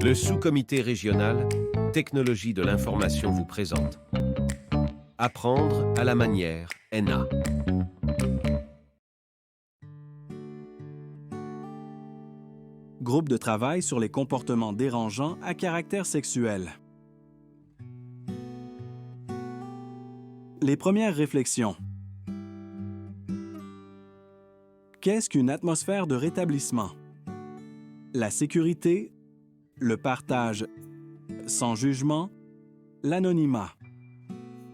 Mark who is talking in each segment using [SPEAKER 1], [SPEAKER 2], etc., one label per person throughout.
[SPEAKER 1] Le sous-comité régional Technologie de l'information vous présente Apprendre à la manière ENA.
[SPEAKER 2] Groupe de travail sur les comportements dérangeants à caractère sexuel. Les premières réflexions. Qu'est-ce qu'une atmosphère de rétablissement? La sécurité, le partage sans jugement, l'anonymat,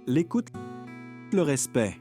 [SPEAKER 2] l'écoute, le respect.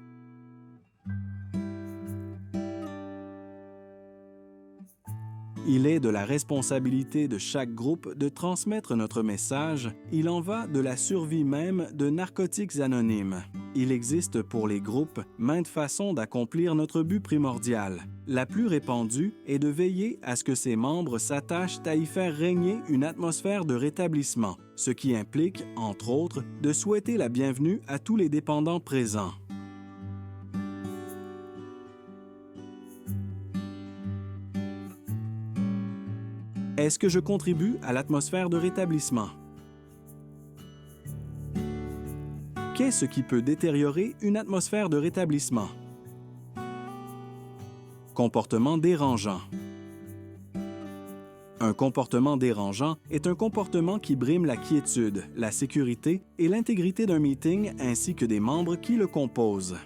[SPEAKER 2] Il est de la responsabilité de chaque groupe de transmettre notre message. Il en va de la survie même de Narcotiques Anonymes. Il existe pour les groupes maintes façons d'accomplir notre but primordial. La plus répandue est de veiller à ce que ses membres s'attachent à y faire régner une atmosphère de rétablissement, ce qui implique, entre autres, de souhaiter la bienvenue à tous les dépendants présents. Est-ce que je contribue à l'atmosphère de rétablissement? Qu'est-ce qui peut détériorer une atmosphère de rétablissement? Comportement dérangeant. Un comportement dérangeant est un comportement qui brime la quiétude, la sécurité et l'intégrité d'un meeting ainsi que des membres qui le composent.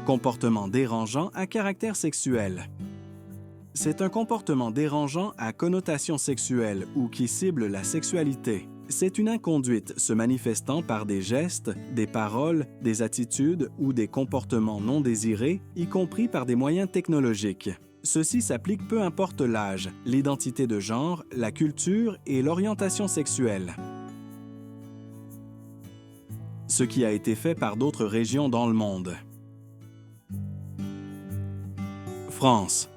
[SPEAKER 2] Comportement dérangeant à caractère sexuel. C'est un comportement dérangeant à connotation sexuelle ou qui cible la sexualité. C'est une inconduite se manifestant par des gestes, des paroles, des attitudes ou des comportements non désirés, y compris par des moyens technologiques. Ceci s'applique peu importe l'âge, l'identité de genre, la culture et l'orientation sexuelle. Ce qui a été fait par d'autres régions dans le monde. France.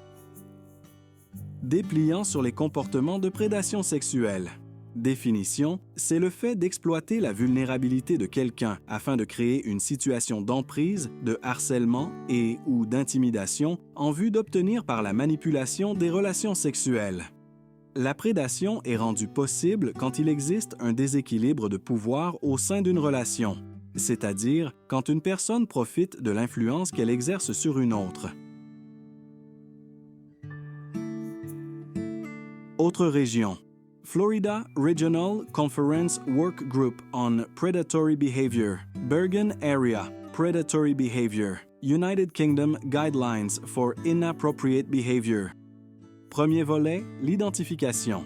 [SPEAKER 2] Dépliant sur les comportements de prédation sexuelle. Définition, c'est le fait d'exploiter la vulnérabilité de quelqu'un afin de créer une situation d'emprise, de harcèlement et/ou d'intimidation en vue d'obtenir par la manipulation des relations sexuelles. La prédation est rendue possible quand il existe un déséquilibre de pouvoir au sein d'une relation, c'est-à-dire quand une personne profite de l'influence qu'elle exerce sur une autre. Autres régions. Florida Regional Conference Work Group on Predatory Behavior, Bergen Area, Predatory Behavior, United Kingdom Guidelines for Inappropriate Behavior. Premier volet, l'identification.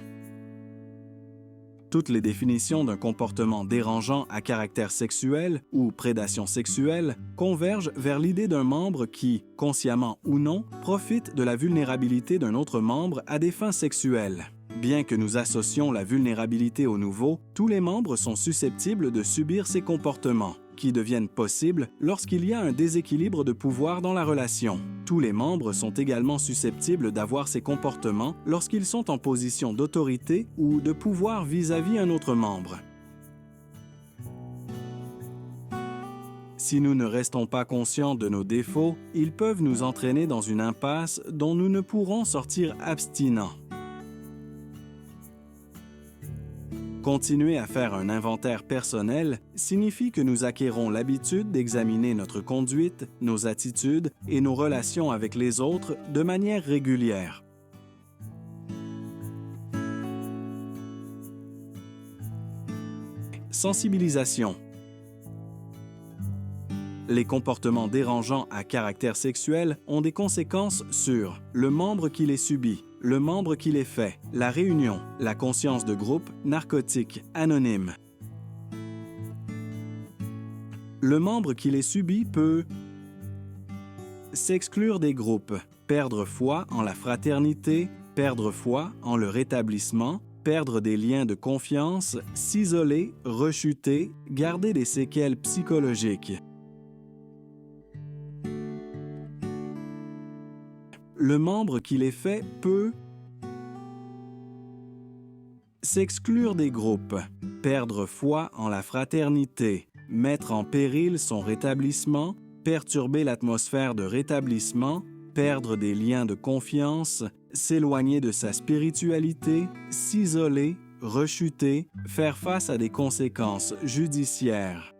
[SPEAKER 2] Toutes les définitions d'un comportement dérangeant à caractère sexuel ou prédation sexuelle convergent vers l'idée d'un membre qui, consciemment ou non, profite de la vulnérabilité d'un autre membre à des fins sexuelles. Bien que nous associons la vulnérabilité au nouveau, tous les membres sont susceptibles de subir ces comportements, qui deviennent possibles lorsqu'il y a un déséquilibre de pouvoir dans la relation. Tous les membres sont également susceptibles d'avoir ces comportements lorsqu'ils sont en position d'autorité ou de pouvoir vis-à-vis un autre membre. Si nous ne restons pas conscients de nos défauts, ils peuvent nous entraîner dans une impasse dont nous ne pourrons sortir abstinents. Continuer à faire un inventaire personnel signifie que nous acquérons l'habitude d'examiner notre conduite, nos attitudes et nos relations avec les autres de manière régulière. Sensibilisation. Les comportements dérangeants à caractère sexuel ont des conséquences sur le membre qui les subit, le membre qui les fait, la réunion, la conscience de groupe, Narcotiques Anonymes. Le membre qui les subit peut s'exclure des groupes, perdre foi en la fraternité, perdre foi en le rétablissement, perdre des liens de confiance, s'isoler, rechuter, garder des séquelles psychologiques. Le membre qui les fait peut s'exclure des groupes, perdre foi en la fraternité, mettre en péril son rétablissement, perturber l'atmosphère de rétablissement, perdre des liens de confiance, s'éloigner de sa spiritualité, s'isoler, rechuter, faire face à des conséquences judiciaires.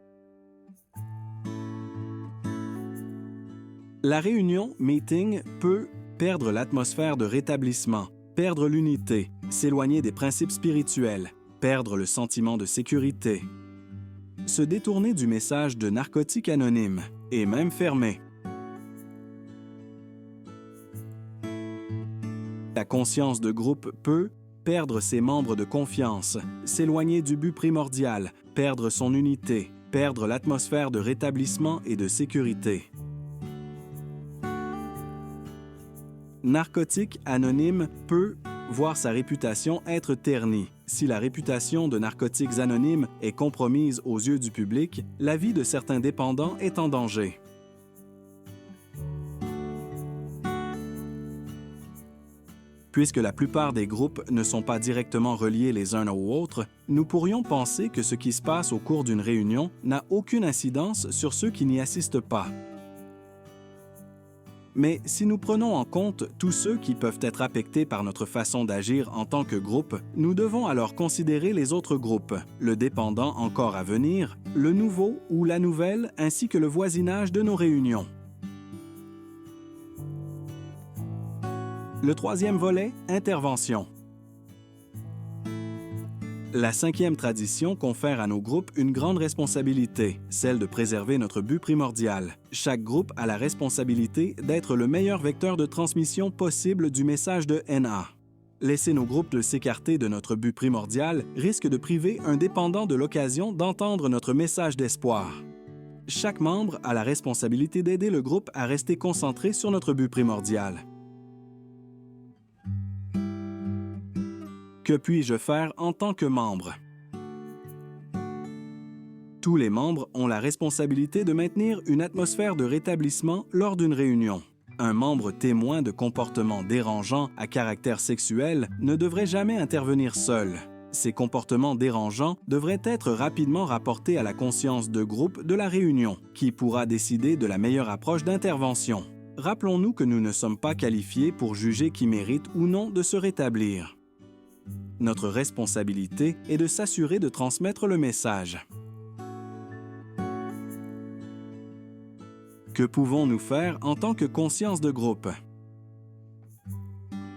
[SPEAKER 2] La réunion, meeting, peut perdre l'atmosphère de rétablissement, perdre l'unité, s'éloigner des principes spirituels, perdre le sentiment de sécurité, se détourner du message de Narcotiques Anonymes et même fermer. La conscience de groupe peut perdre ses membres de confiance, s'éloigner du but primordial, perdre son unité, perdre l'atmosphère de rétablissement et de sécurité. Narcotiques Anonymes peut voir sa réputation être ternie. Si la réputation de Narcotiques Anonymes est compromise aux yeux du public, la vie de certains dépendants est en danger. Puisque la plupart des groupes ne sont pas directement reliés les uns aux autres, nous pourrions penser que ce qui se passe au cours d'une réunion n'a aucune incidence sur ceux qui n'y assistent pas. Mais si nous prenons en compte tous ceux qui peuvent être affectés par notre façon d'agir en tant que groupe, nous devons alors considérer les autres groupes, le dépendant encore à venir, le nouveau ou la nouvelle, ainsi que le voisinage de nos réunions. Le troisième volet, intervention. La cinquième tradition confère à nos groupes une grande responsabilité, celle de préserver notre but primordial. Chaque groupe a la responsabilité d'être le meilleur vecteur de transmission possible du message de NA. Laisser nos groupes s'écarter de notre but primordial risque de priver un dépendant de l'occasion d'entendre notre message d'espoir. Chaque membre a la responsabilité d'aider le groupe à rester concentré sur notre but primordial. Que puis-je faire en tant que membre? Tous les membres ont la responsabilité de maintenir une atmosphère de rétablissement lors d'une réunion. Un membre témoin de comportements dérangeants à caractère sexuel ne devrait jamais intervenir seul. Ces comportements dérangeants devraient être rapidement rapportés à la conscience de groupe de la réunion, qui pourra décider de la meilleure approche d'intervention. Rappelons-nous que nous ne sommes pas qualifiés pour juger qui mérite ou non de se rétablir. Notre responsabilité est de s'assurer de transmettre le message. Que pouvons-nous faire en tant que conscience de groupe?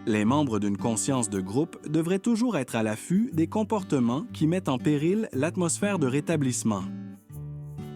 [SPEAKER 2] Les membres d'une conscience de groupe devraient toujours être à l'affût des comportements qui mettent en péril l'atmosphère de rétablissement.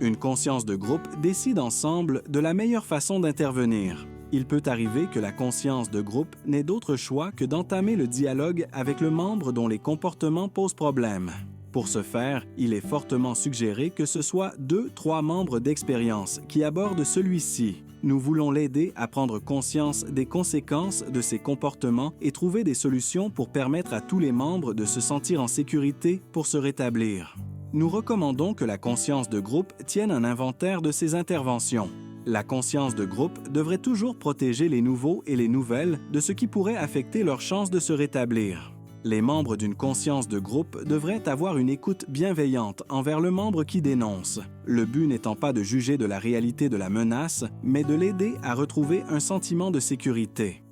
[SPEAKER 2] Une conscience de groupe décide ensemble de la meilleure façon d'intervenir. Il peut arriver que la conscience de groupe n'ait d'autre choix que d'entamer le dialogue avec le membre dont les comportements posent problème. Pour ce faire, il est fortement suggéré que ce soit 2-3 membres d'expérience qui abordent celui-ci. Nous voulons l'aider à prendre conscience des conséquences de ses comportements et trouver des solutions pour permettre à tous les membres de se sentir en sécurité pour se rétablir. Nous recommandons que la conscience de groupe tienne un inventaire de ses interventions. La conscience de groupe devrait toujours protéger les nouveaux et les nouvelles de ce qui pourrait affecter leurs chances de se rétablir. Les membres d'une conscience de groupe devraient avoir une écoute bienveillante envers le membre qui dénonce, le but n'étant pas de juger de la réalité de la menace, mais de l'aider à retrouver un sentiment de sécurité.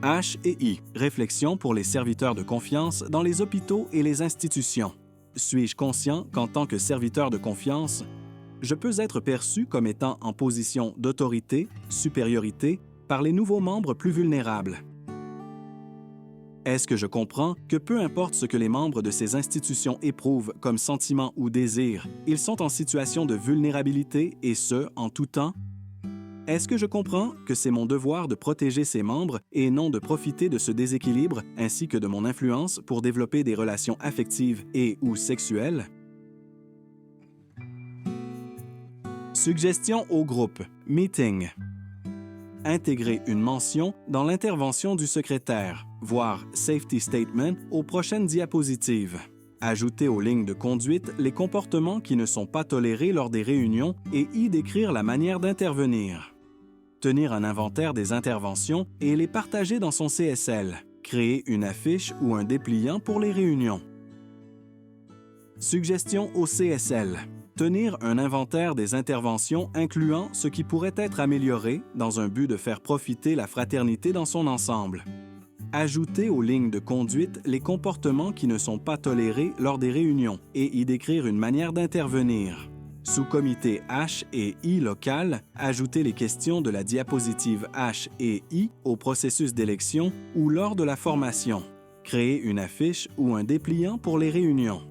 [SPEAKER 2] H et I. Réflexion pour les serviteurs de confiance dans les hôpitaux et les institutions. Suis-je conscient qu'en tant que serviteur de confiance, je peux être perçu comme étant en position d'autorité, supériorité, par les nouveaux membres plus vulnérables? Est-ce que je comprends que peu importe ce que les membres de ces institutions éprouvent comme sentiment ou désir, ils sont en situation de vulnérabilité et ce, en tout temps? Est-ce que je comprends que c'est mon devoir de protéger ces membres et non de profiter de ce déséquilibre ainsi que de mon influence pour développer des relations affectives et/ou sexuelles? Suggestion au groupe. Meeting. Intégrer une mention dans l'intervention du secrétaire, voire Safety Statement aux prochaines diapositives. Ajouter aux lignes de conduite les comportements qui ne sont pas tolérés lors des réunions et y décrire la manière d'intervenir. Tenir un inventaire des interventions et les partager dans son CSL. Créer une affiche ou un dépliant pour les réunions. Suggestion au CSL. Tenir un inventaire des interventions incluant ce qui pourrait être amélioré dans un but de faire profiter la fraternité dans son ensemble. Ajouter aux lignes de conduite les comportements qui ne sont pas tolérés lors des réunions et y décrire une manière d'intervenir. Sous comité H et I local, ajouter les questions de la diapositive H et I au processus d'élection ou lors de la formation. Créer une affiche ou un dépliant pour les réunions.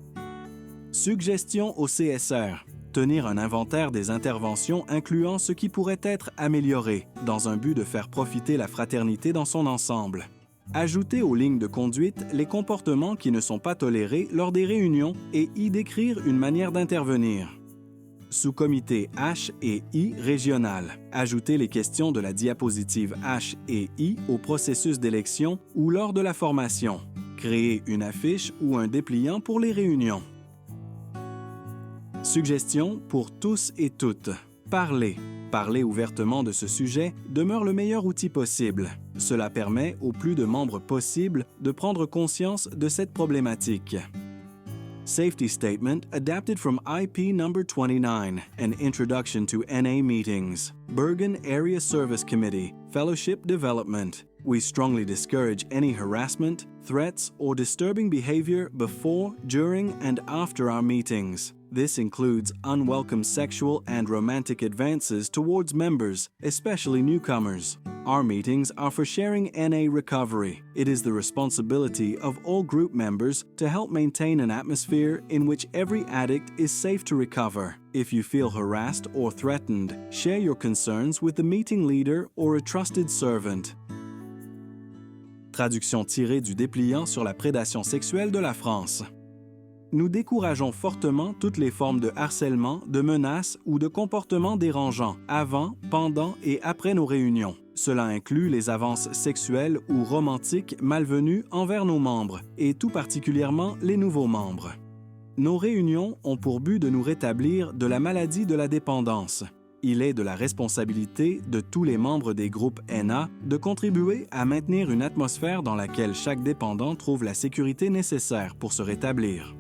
[SPEAKER 2] Suggestions au CSR. Tenir un inventaire des interventions incluant ce qui pourrait être amélioré dans un but de faire profiter la fraternité dans son ensemble. Ajouter aux lignes de conduite les comportements qui ne sont pas tolérés lors des réunions et y décrire une manière d'intervenir. Sous comité H et I régional, ajouter les questions de la diapositive H et I au processus d'élection ou lors de la formation. Créer une affiche ou un dépliant pour les réunions. Suggestions pour tous et toutes. Parler. Parler ouvertement de ce sujet demeure le meilleur outil possible. Cela permet au plus de membres possible de prendre conscience de cette problématique. Safety Statement adapted from IP number 29, An Introduction to NA Meetings. Bergen Area Service Committee, Fellowship Development. We strongly discourage any harassment, threats, or disturbing behavior before, during, and after our meetings. This includes unwelcome sexual and romantic advances towards members, especially newcomers. Our meetings are for sharing NA recovery. It is the responsibility of all group members to help maintain an atmosphere in which every addict is safe to recover. If you feel harassed or threatened, share your concerns with the meeting leader or a trusted servant. Traduction tirée du dépliant sur la prédation sexuelle de la France. Nous décourageons fortement toutes les formes de harcèlement, de menaces ou de comportements dérangeants avant, pendant et après nos réunions. Cela inclut les avances sexuelles ou romantiques malvenues envers nos membres, et tout particulièrement les nouveaux membres. Nos réunions ont pour but de nous rétablir de la maladie de la dépendance. Il est de la responsabilité de tous les membres des groupes NA de contribuer à maintenir une atmosphère dans laquelle chaque dépendant trouve la sécurité nécessaire pour se rétablir.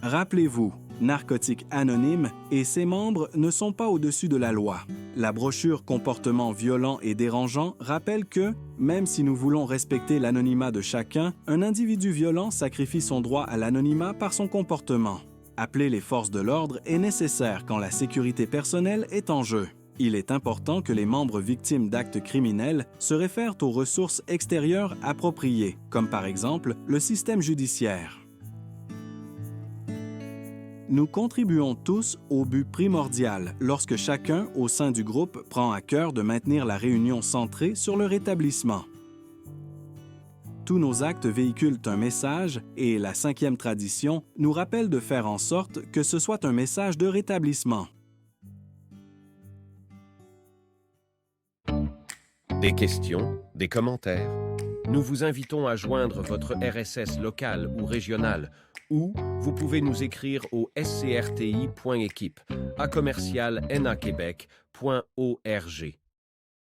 [SPEAKER 2] Rappelez-vous, Narcotiques Anonymes et ses membres ne sont pas au-dessus de la loi. La brochure Comportements violents et dérangeants rappelle que, même si nous voulons respecter l'anonymat de chacun, un individu violent sacrifie son droit à l'anonymat par son comportement. Appeler les forces de l'ordre est nécessaire quand la sécurité personnelle est en jeu. Il est important que les membres victimes d'actes criminels se réfèrent aux ressources extérieures appropriées, comme par exemple le système judiciaire. Nous contribuons tous au but primordial lorsque chacun au sein du groupe prend à cœur de maintenir la réunion centrée sur le rétablissement. Tous nos actes véhiculent un message et la 5e tradition nous rappelle de faire en sorte que ce soit un message de rétablissement.
[SPEAKER 1] Des questions, des commentaires? Nous vous invitons à joindre votre RSS local ou régional ou vous pouvez nous écrire au scrti.équipe@naquebec.org.